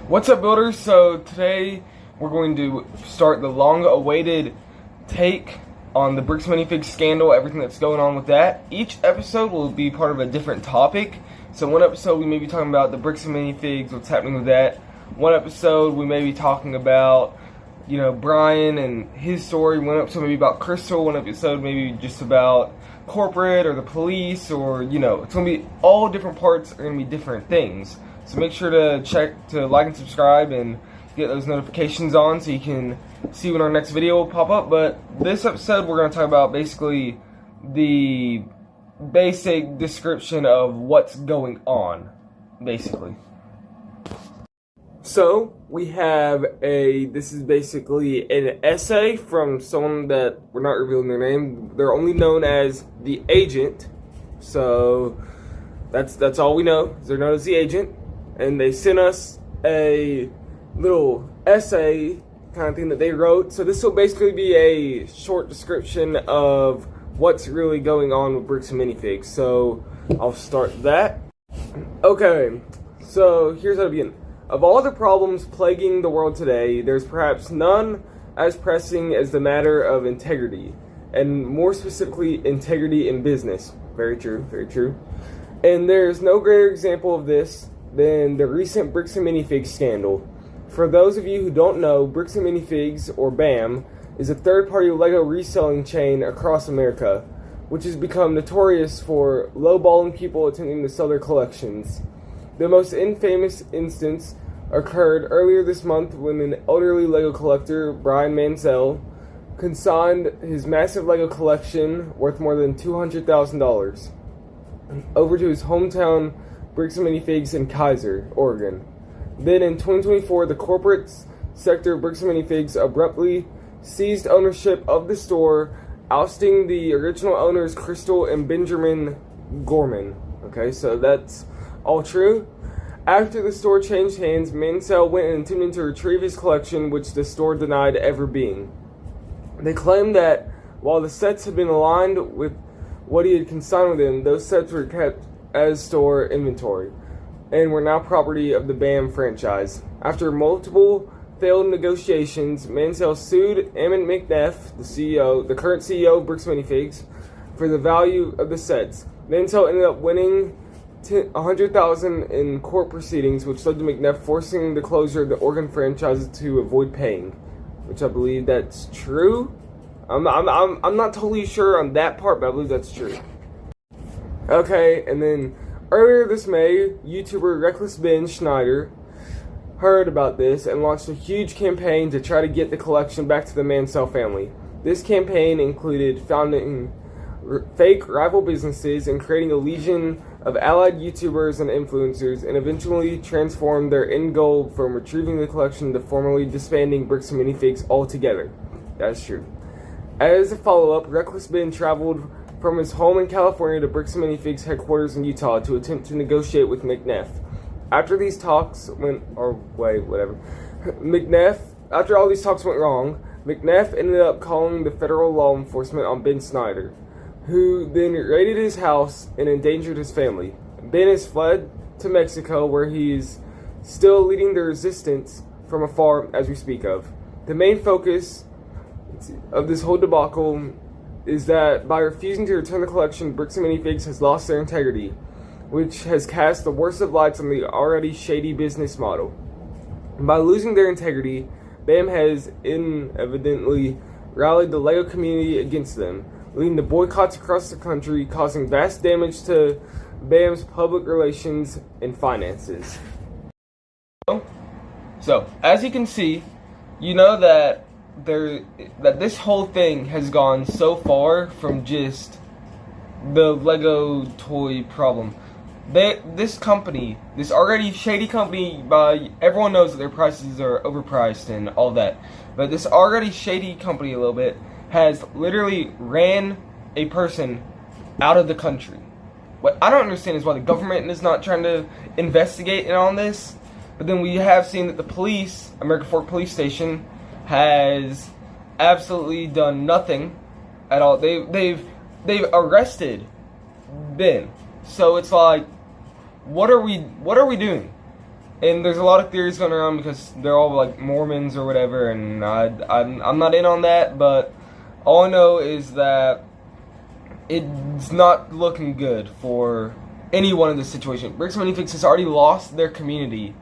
What's up, builders? So today we're going to start the long-awaited take on the Bricks Minifigs scandal, everything that's going on with that. Each episode will be part of a different topic. So one episode we may be talking about the Bricks and Minifigs, what's happening with that. One episode we may be talking about, Brian and his story. One episode maybe about Crystal. One episode maybe just about corporate or the police, or it's going to be all different parts are going to be different things. So make sure to like and subscribe and get those notifications on so you can see when our next video will pop up. But this episode we're going to talk about basically the basic description of what's going on, basically. So we have this is basically an essay from someone that we're not revealing their name. They're only known as the agent. So that's all we know. They're known as the agent. And they sent us a little essay kind of thing that they wrote. So this will basically be a short description of what's really going on with Bricks and Minifigs. So I'll start that. Okay, so here's how to begin. Of all the problems plaguing the world today, there's perhaps none as pressing as the matter of integrity, and more specifically, integrity in business. Very true, very true. And there's no greater example of this than the recent Bricks and Minifigs scandal. For those of you who don't know, Bricks and Minifigs, or BAM, is a third-party LEGO reselling chain across America, which has become notorious for lowballing people attempting to sell their collections. The most infamous instance occurred earlier this month when an elderly LEGO collector, Brian Mansell, consigned his massive LEGO collection, worth more than $200,000, over to his hometown Bricks and Minifigs in Kaiser, Oregon. Then in 2024, the corporate sector of Bricks and Minifigs abruptly seized ownership of the store, ousting the original owners Crystal and Benjamin Gorman. Okay, so that's all true. After the store changed hands, Mansell went and attempted to retrieve his collection, which the store denied ever being. They claimed that while the sets had been aligned with what he had consigned with him, those sets were kept as store inventory and were now property of the BAM franchise. After multiple failed negotiations, Mansell sued Ammon McNeff, the current CEO of Bricks Minifigs, for the value of the sets. Mansell ended up winning $100,000 in court proceedings, which led to McNeff forcing the closure of the Oregon franchise to avoid paying, which I believe that's true. I'm not totally sure on that part, but I believe that's true. Okay, and then earlier this May, YouTuber Reckless Ben Schneider heard about this and launched a huge campaign to try to get the collection back to the Mansell family. This campaign included founding fake rival businesses and creating a legion of allied YouTubers and influencers, and eventually transformed their end goal from retrieving the collection to formally disbanding Bricks and Minifigs altogether. That's true. As a follow-up, Reckless Ben traveled from his home in California to Bricks and Minifigs headquarters in Utah to attempt to negotiate with McNeff. After all these talks went wrong, McNeff ended up calling the federal law enforcement on Ben Schneider, who then raided his house and endangered his family. Ben has fled to Mexico, where he's still leading the resistance from afar as we speak of. The main focus of this whole debacle is that by refusing to return the collection, Bricks and Minifigs has lost their integrity, which has cast the worst of lights on the already shady business model. By losing their integrity, BAM has evidently rallied the LEGO community against them, leading to boycotts across the country, causing vast damage to BAM's public relations and finances. So, as you can see, that this whole thing has gone so far from just the LEGO toy problem. This company, this already shady company, everyone knows that their prices are overpriced and all that, but this already shady company a little bit has literally ran a person out of the country. What I don't understand is why the government is not trying to investigate on this, but then we have seen that the police, American Fork Police Station, has absolutely done nothing at all. They've arrested Ben. So it's like, what are we doing? And there's a lot of theories going around because they're all like Mormons or whatever, and I'm not in on that, but all I know is that it's not looking good for anyone in this situation. Bricks Money Fix has already lost their community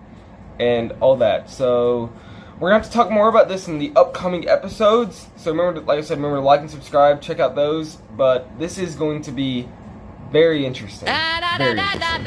and all that, so we're gonna have to talk more about this in the upcoming episodes. So remember, like I said, remember to like and subscribe, check out those. But this is going to be very interesting. Very interesting.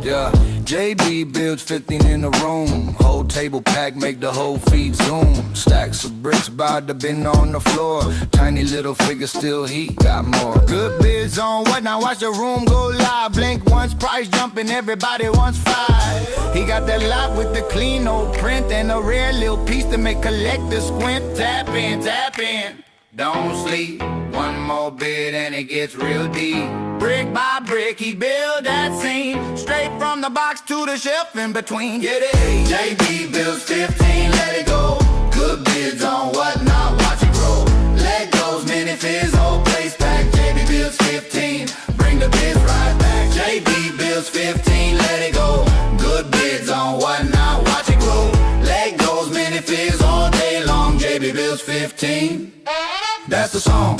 Yeah. JB builds 15 in a room. Whole table pack, make the whole feed zoom. Stacks of bricks bout to been on the floor. Tiny little figure, still he got more. Good bids on what? Now watch the room go live. Blink once, price jumping, everybody wants 5. He got that lot with the clean old print and a rare little piece to make collectors squint. Tap in, tap in. Don't sleep, one more bid and it gets real deep. Brick by brick, he build that scene. Straight from the box to the shelf in between. Get it? JB builds 15, let it go. Good bids on whatnot, watch it grow. Let goes, mini fizz, whole place pack. JB builds 15, bring the bids right back. JB builds 15, let it go. Good bids on whatnot, watch it grow. Let goes, mini fizz all day long. JB builds 15. That's the song.